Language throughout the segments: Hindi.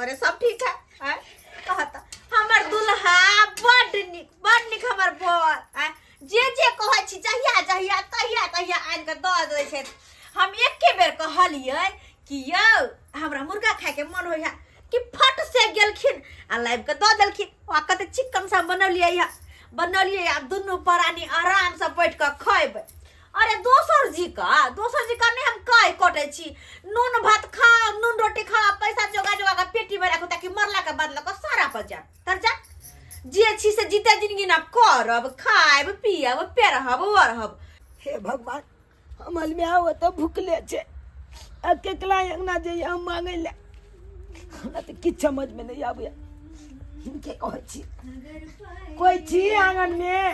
करे सब ठीक है हैं कहता हमर दुल्हा बड़ निक हमर बर हैं जे कहै छी जहिया जहिया तहिया तहिया आन के द दै छै। हम एके बेर कहलियै कि यौ हमरा मुर्गा खाए के मन होइया कि फट से गेलखिन आ लाइव के द देलखिन आ कते चिकन सा बनलियै आ दुनू प्राणी आराम से बैठ के खैबै। अरे दोसर जी का नहीं हम कह कटे छी नून भात खा नून रोटी खा पैसा जोगा के पेटी में रखो ताकि मरला के बाद लक सारा पर जा तर जा जे छी से जीते जिंदगी ना करब खाएब पियब पेरहब ओरहब। हे भगवान हमल में आओ तो भूखले छे आ केकला अंगना जे हम मांगे ले हमरा तो किछ समझ में नहीं आवे के कहै छी कोई छी आंगन में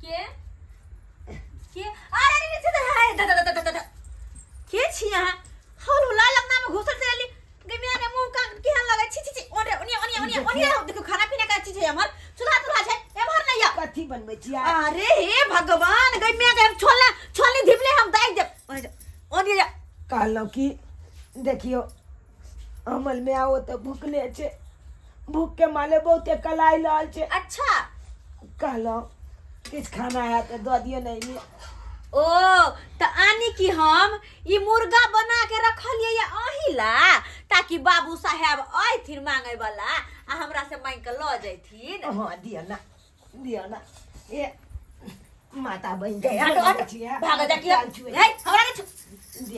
के अरे नीचे है के छी यहां हौल हुला लगना में घुसर चली गमिया ने मुंह का केहन लगे छी ओने ओनिया देखो खाना पीना का चीज है हमर चूल्हा छै एमहर नहीं आ कथी बनबै छी। अरे हे भगवान गमिया के छोलनी धिपले हम दाइ दे ओने जा कहलो कि देखियो अमल में आओ तो भूखले छे भूख के माले बहुते कलाई लाल छे। अच्छा कहलो किछ खाना है तो दो दियो नहीं ओ त आनी कि हम ई मुर्गा बना के रखलिए या अहिला ताकि बाबू साहब आइथिन मांगे वाला आ हमरा से मांग के ल जैथिन। हां दियो ना ए माता बहन के भाग जा के हे हमरा के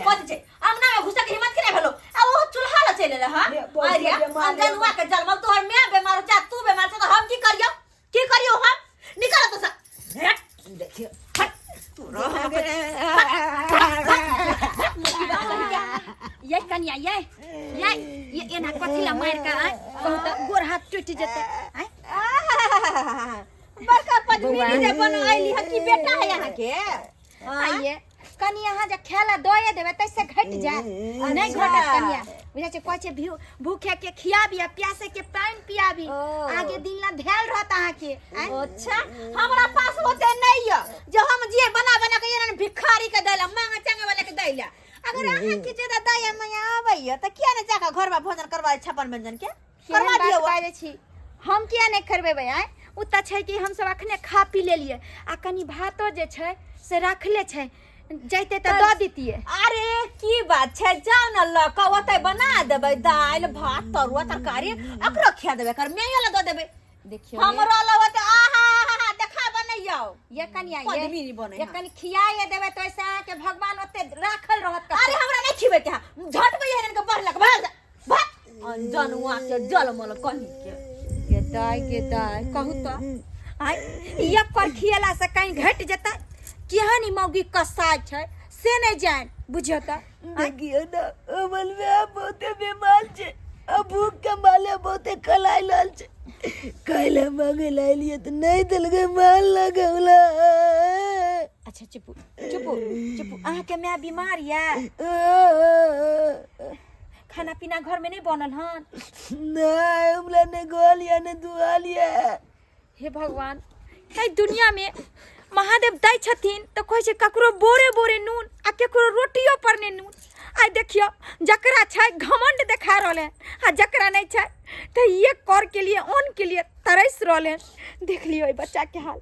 कथि छै अंगना में घुसे के हिम्मत के भेलो आ ओ चूल्हा ल चले रहा अरे अंजनुआ के जलमल तोहर मैं बीमार हो तू बीमार छ तो हम की करियो हम निकल तो सा देखियो ये कन्या ये एना कथिला मार के आय बहुत गोर हाथ टूट जते आय बड़का पद्मिनी जे बन आइली है कि बेटा है यहाँ के आइए कन्या यहाँ जे खेला दोए देबे तैसे घट जाए नहीं घटत कन्या बुझे छै कहै छै भूखे के खियाबी आ प्यासे के पानी पियाबी आगे दिन ला ध्यान रहत अहाँ के। अच्छा हमरा पास होते नहीं है जो हम जे बना के ये भिखारी के दैला मांगे चांगे वाले के दैला अगर अहाँ के जे दाया मैया आबैया त किया ने जाका घर में भोजन करबा 56 व्यंजन के करवा दियो बाजे छी हम किया नहीं करबेबै आय उता छै कि हम सब अखने खा पी लेलिए आ कनी भातो जे छै से राखले छै जैते त द दितिए। अरे की बात छै जाओ न लक ओतै बना देबै दाल भात तरुआ तरकारी अकरो खिया देबै कर मैं वाला द देबै देखियो हमरा लवत आहा देखा बनैयो ये कन्या पद्मिनी बनै ये कनी खियाए देबै तो ऐसा के भगवान ओते राखल रहत। अरे हमरा नहीं खिबै के झट में एहन के बढ़लक भाग अंजनुआ के जलमल कहि के दाई कहू तो आय ये पर खियाला से कहीं घट जता केहन मौगी कसाय छै से नहीं जान बुझियो त देखियो ना अमल में आप बहुते बीमार छे अब भूख के माले बहुते कलाई लाल छे कहले मांगे लाइलिए तो नहीं दिल के माल लगौला। अच्छा चुप अहाँ के मैं बीमार या खाना पीना घर में नहीं बनल हन नहीं हमला ने गोलिया ने दुआलिया। हे भगवान कई दुनिया में महादेव दै छथिन तो कहै छै ककरो बोरे बोरे नून आ ककरो रोटियो पर ने नून आइ देखियो जकरा छै घमंड देखा रहले आ जकरा नहीं छै तो ये कर के लिए ओन के लिए तरस रहले। देख लियो ए बच्चा के हाल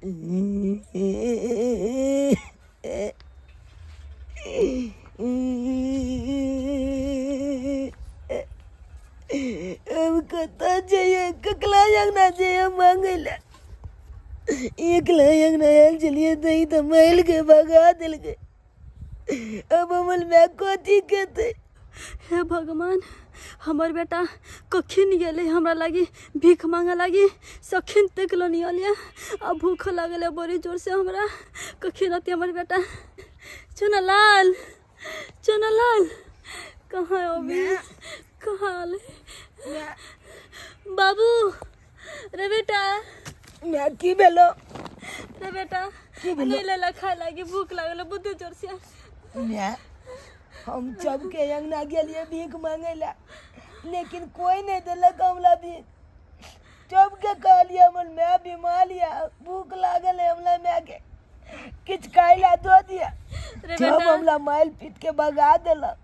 अब कता जाइए ककला जगना जाइए मांगेला एक लायक नयल चलिए नहीं तो महल के भगा दिल के अब अमल में कथी कहते। हे भगवान हमर बेटा कखिन गेले हमरा लागी भीख मांगे लागी सखिन तक लो नहीं आलिया अब भूख लागले बड़ी जोर से हमरा कखिन आते हमर बेटा चुनलाल कहाँ अभी कहाँ आले बाबू रे बेटा मैं की बेलो रे बेटा नहीं ले खाए लागी भूख लागले बुद्धि जोर से मैं हम सब के अंगना गेलिए भीख मांगेला लेकिन कोई नहीं दिलक हमला भीख सब के कहलिए मन मैं बीमार लिया भूख लागल है हमला मैं के किछ खाइला दो दिया जब हमला माइल पीट के भगा देलक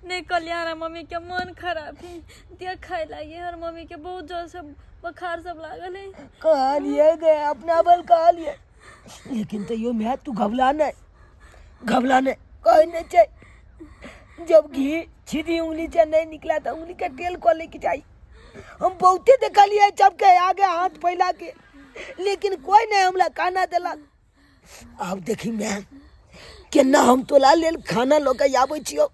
नहीं कल्याण मम्मी के मन खराब है, दिया खाए लगी और मम्मी के बहुत जोर से बुखार सब लागल है। कहा लिए गए अपना बल कहा लिए, लेकिन तो यो मैं तू घबराने कोई नहीं चाहिए। जब घी सीधी उंगली से नहीं निकला था उंगली का तेल को लेके चाहिए। हम बहुते देखा लिए सबके आगे हाथ फैला के, लेकिन कोई नहीं हमला खाना दिला। अब देखी मैं केना हम तोला लेल खाना लोग आबै छियो।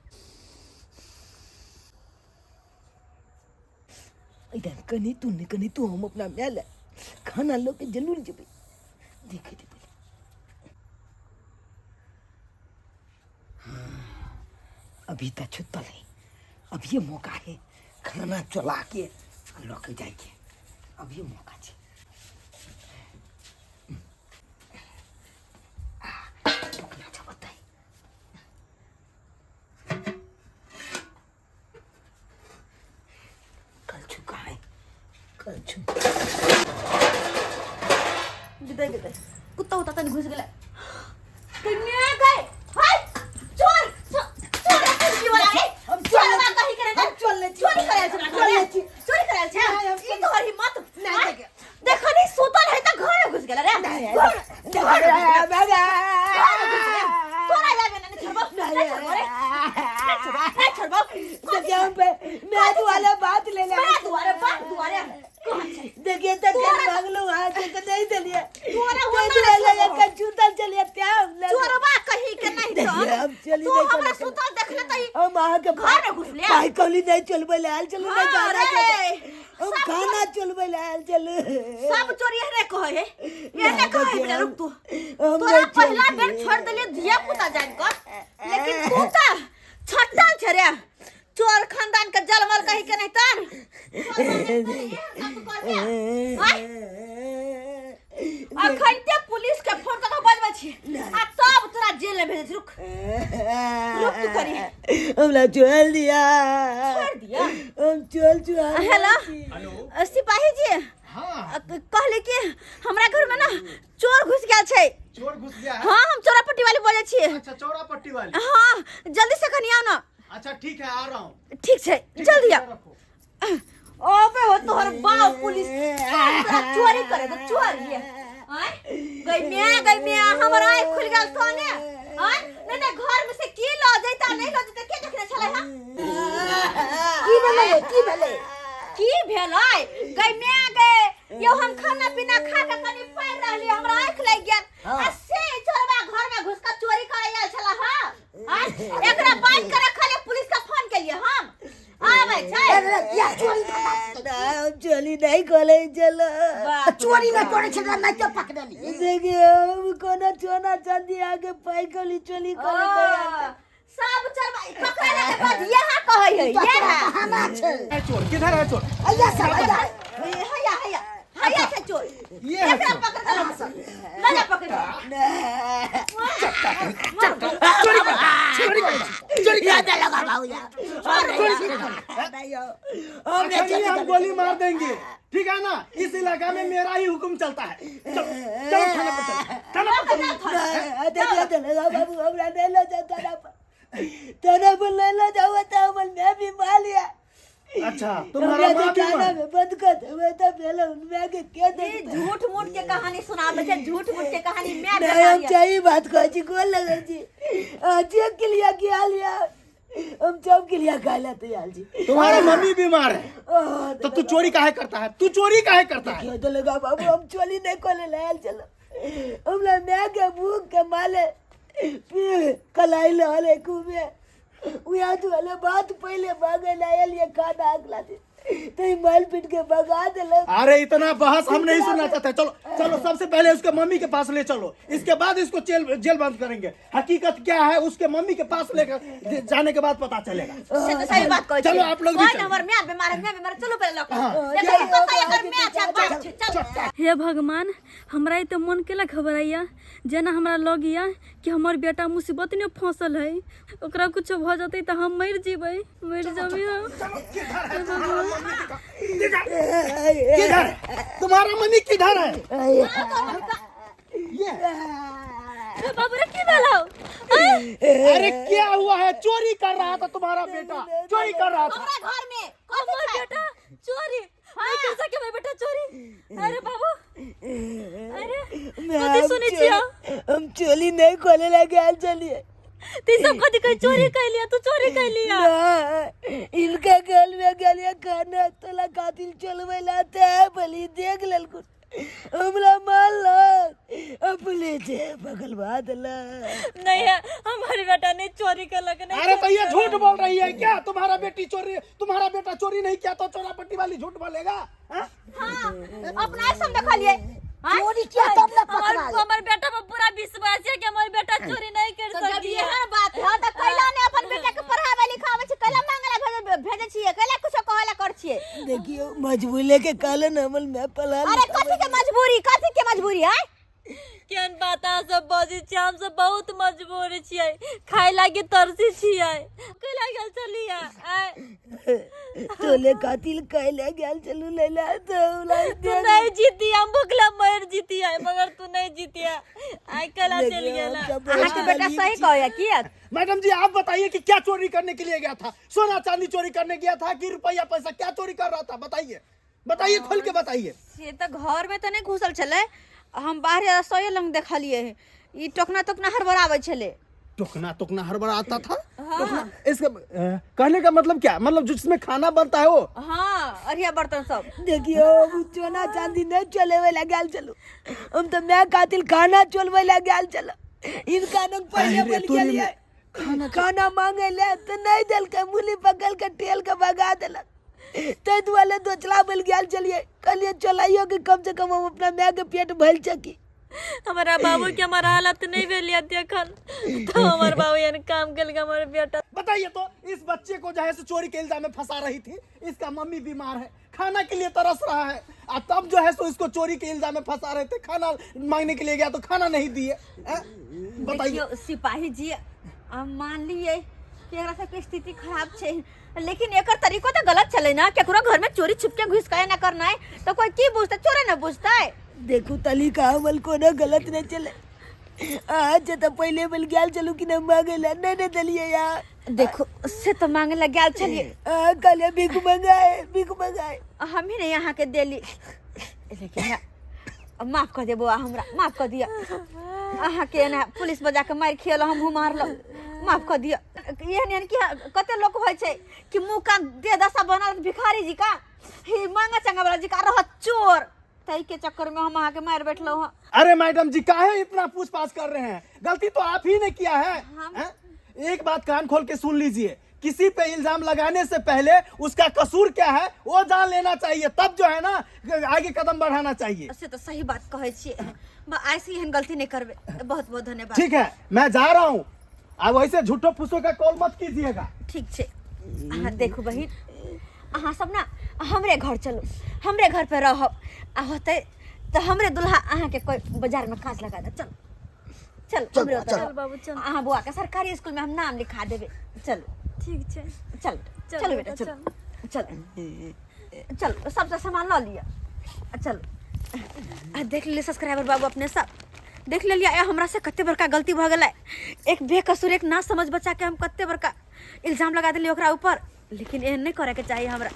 इधर कनी तू हम अपना मेल खाना लोग जरूर जेबे देखे दे पहले। अभी तक छुट्टा नहीं, अब ये मौका है खाना चला के लोग जाएंगे। अब ये मौका है। कुत्ता होता था घुस गया कन्या गए हाय चोर चोर की वाला है हम चोर ना कहीं करे हम चोरी करे छे ई तो हरी मत नहीं देखो नहीं सुतल है त घर घुस गेला रे तोरा जाबे ना छोड़बो देखिए हम पे मैं तुम्हारे बात ले ले दुआरे देखिए तो तेरे भागलो हां के नहीं दलिए तोरा होना ले के चूतल चलिए क्या चोरबा कहीं के नहीं तो हम चली तू नहीं हमरा सुतल देख ले तई हम आ के घर में घुस ले भाई कली नहीं चलबे ले चलो नहीं गाना रे हम खाना चलबे ले चल सब चोरी रे कहे है ये ने कहे बेटा रुक तू हम तोरा पहला बेर छोड़ देले धिया पुता जान को लेकिन तू त छट्टा छरे चोर खानदान का जलमल कहीं के नहीं तार अखनते पुलिस के फोन तक बजबै छी आ तब तोरा जेल में भेज रुक तू करी हमला छोड़ दिया हम चल हेलो सिपाही जी हाँ कहले कि हमरा घर में ना चोर घुस गया छै। चोर घुस गया है। हाँ हम चोरापट्टी वाली बोले छी। अच्छा चौरा पट्टी वाली। हाँ जल्दी से कनी आओ ना। अच्छा ठीक है आ रहा हूँ। ठीक है जल्दी आ। रखो। ओबे हो तोहर बाप पुलिस तोरा चोरी करे तो चोर ये गई मिया हमर आँख खुल गेल तो ने नहीं नहीं घर में से की लो जैता नहीं लो जैता के देखने चले हां की भेलै गई मिया गए यो हम खाना पीना खा के कनी पड़ रहली हमरा आँख लग गेल आ से चोरबा घर में घुस के चोरी करे आयल छला हां एकरा बांध के रखले पुलिस का फोन के लिए हम आबै छै या चोरी चली नहीं खोले चलो चोरी में तोड़े छला नहीं तो पकड़ ली देखिए हम कोना चोना चांदी आगे पाई कोली चोली करे सब चोरबा पकड़ले के बाद यहां कहै है ये बहाना छै चोर किधर है चोर? अल्लाह सब हैया से चोर ये है एकरा चोर। पकड़ के ना पकड़ चलिए हम गोली मार देंगे ठीक है ना। इस इलाका में मेरा ही हुक्म चलता है। चलो चलो थाने पर चलो थाने पर चलो। बाबू हमरा नहीं लो जाता तेरा पर ले लो जाओ तो हम मैं भी मालिया अच्छा तुम्हारा बाप भी खाना मार। में बंद कर दे तो पहले उनमें के क्या दे झूठ मूठ के कहानी सुनाबे छै झूठ मूठ के कहानी मैं नहीं हम चाहिए बात को जी को लगे जी आज के लिए क्या लिया हम सब के लिए खा लेते यार जी। तुम्हारा मम्मी बीमार है तो तू चोरी काहे करता है? तू चोरी काहे करता है? क्यों तो लगा बाबू हम चोरी नहीं कोले लाल चलो हम ना मैं के भूख के माले फिर कलाई लाले कुबे उया तो वाले बात पहले भागे लायल ये खाना अगला दिन तो माल पीट के भगा दे ले। अरे इतना बहस हम नहीं सुनना चाहते। चलो चलो सबसे पहले उसके मम्मी के पास ले चलो, इसके बाद इसको जेल बंद करेंगे। हकीकत क्या है उसके मम्मी के पास लेकर जाने के बाद पता चलेगा। से तो सही बात कहै चलो आप लोग भी चलो। हमर मैं बीमार चलो पहले लोग हाँ। देखो पता एकर मैं अच्छा बात छै चल हे भगवान हमरा तो मन केला घबराइया जेना हमरा लगिया कि हमर बेटा मुसीबत में फंसल है ओकरा कुछ भ जतै त हम मर जेबै किधर तुम्हारा मम्मी किधर है? ये बाबू रे की भेलो अरे क्या हुआ है? चोरी कर रहा था तुम्हारा बेटा, चोरी कर रहा था। हमरा घर में हमर बेटा चोरी नहीं कर सके मेरा बेटा चोरी। अरे बाबू अरे कथी सुनै छियै हम चोली नहीं खोले लगे चलिए ती सब कथी कह चोरी कर लिया तू चोरी कर लिया इनका गल में गलिया खाना तोला कातिल चलवे लाते है भली देख ललकुन हमला मार लो अपने जे बगल बात ला नहीं है हमारे बेटा ने चोरी कर लगे नहीं। अरे तो ये झूठ बोल रही है क्या? तुम्हारा बेटा चोरी नहीं किया तो चोरा पट्टी वाली झूठ बोलेगा? हाँ? हां अपना सब देखा लिए चोरी किया तब ना पकड़ा हमारे बेटा पर पूरा विश्वास है कि हमारे बेटा चोरी नहीं कर तो जब सकी ये हर बात है तो कैला ने अपन बेटा के पढ़ावे लिखावे छै कैला मांगला भेजे छिए कैला कुछ कहला कर छिए। देखियो मजबूरी के कारण अमल में पला अरे कथी के मजबूरी है? केन बात सब बजी छी हम सब बहुत मजबूर छियै खाय लागी तरसी छियै कैला गेल चलिया तोले कातिल कहले गेल चलू लैला तो तू नहीं जीती हम भुखला मर जीती है मगर तू नहीं जीती है आई कैला चल गेला। अहाँ के बेटा सही कहया की? मैडम जी आप बताइए कि क्या चोरी करने के लिए गया था? सोना चांदी चोरी करने गया था कि रुपया पैसा क्या चोरी कर रहा था? बताइए खोल के बताइए। ये तो घर में तो नहीं घुसल चले, हम बाहर रसोई लंग देखलिए ई टोकना हड़बड़ावे छले। टोकना हड़बड़ा आता था? हाँ। इसका कहने का मतलब क्या? मतलब जिसमें खाना बनता है वो? हाँ अरिया बर्तन सब। देखियो सोना चांदी नहीं चले वाला गेल चलो हम तो मैं कातिल खाना चलवे ला गेल चलो इनका न पहले बोल के लिए खाना मांगे ले तो नहीं दिल के मुली पकड़ के टेल के भगा देलक ते दुआले दोचला बोल गेल चलिए कलिए चलाइयो कि कम से कम हम अपना मैं के पेट भर सकी। हमारा बाबू के हमारा हालत नहीं भेलिया देखन तो हमार बाबू यानी काम कर लगा हमारे बेटा। बताइए तो इस बच्चे को जो है सो चोरी के इल्जाम में फंसा रही थी, इसका मम्मी बीमार है, खाना के लिए तरस रहा है, और तब जो है सो इसको चोरी के इल्जाम में फंसा रहे थे, खाना मांगने के लिए गया तो खाना नहीं दिए। बताइए सिपाही जी मान लिए कि एकरा सबके स्थिति खराब छे लेकिन एकर तरीको तो गलत चले ना, केकरो घर में चोरी छुप के घुस के ना करना है तो कोई की बुझता चोरे ना बुझता है। देखो तली का अमल को ना गलत नहीं चले आज तो पहले बोल गेल चलू कि ना मांगे ला नहीं दलिए यार। देखो से तो मांगे लग गया चलिए कल भीख मंगाए हम ही नहीं यहाँ के देली लेकिन माफ कर दे बुआ हमरा माफ कर दिया अहाँ के ना पुलिस बजा के मार खियल हम मारल माफ कर दिया। एहन कि कते लोग होइ छै कि मुंह कान दे दशा बनल भिखारी जी का ही मांगा चंगा वाला जी का रह चोर तई के चक्कर में हम अहाँ के मार बैठलो हां। अरे मैडम जी काहे इतना पूछताछ कर रहे हैं? गलती तो आप ही ने किया है। एक बात कान खोल के सुन लीजिए, किसी पे इल्जाम लगाने से पहले उसका कसूर क्या है वो जान लेना चाहिए, तब जो है ना आगे कदम बढ़ाना चाहिए। से तो सही बात कहे छी ऐसी एहन गलती नहीं करबे। बहुत बहुत धन्यवाद। ठीक है मैं जा रहा हूँ, अब वैसे झूठो फूसो का कॉल मत कीजिएगा। ठीक छे। देखो बहिन अहाँ सब ना हमरे घर चलो, हमरे घर पे रहो होते तो हमरे दुल्हा अहाँ के कोई बाजार में काज लगा दे। चलो चल चल बाबू चल अहाँ बुआ के सरकारी स्कूल में हम नाम लिखा देबे। चलो ठीक छे चल बेटा चल सब सामान ला लिया। चलो देख ले सब्सक्राइबर बाबू अपने सब देख लिया हमरा से कते बड़का गलती भ गेलै। एक बेकसूर एक ना समझ बच्चा के हम कते बड़का इल्जाम लगा दिली ओकरा ऊपर, लेकिन एहन नहीं करे के चाहिए।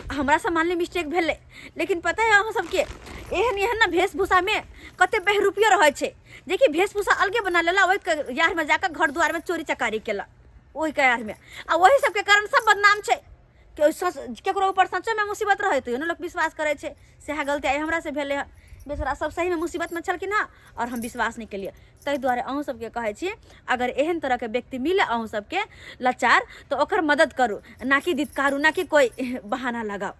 हमरा से मान ली मिस्टेक भेले, लेकिन पता है अहाँ सबके एहन ना वेशभूषा में कते बहरूपिया रहे छे, जेकि वेशभूषा अलगे बना लेला ओहि यार में जाकर घर द्वार में चोरी चकारी केला ओहि के यार में आ वही सबके कारण सब बदनाम छे। केकरो ऊपर सच में मुसीबत रहे तो लोग विश्वास करे छे। सेहा गलती आई हमरा से भेले है। बेचारा सब सही में मुसीबत में छलखिन ना और हम विश्वास नहीं केलिए। ताहि द्वारे अहूँ सबके कहै छी अगर एहन तरह के व्यक्ति मिले अहूँ सबके लाचार तो ओकर मदद करू, ना कि धिक्कारू, ना कि कोई बहाना लगाओ।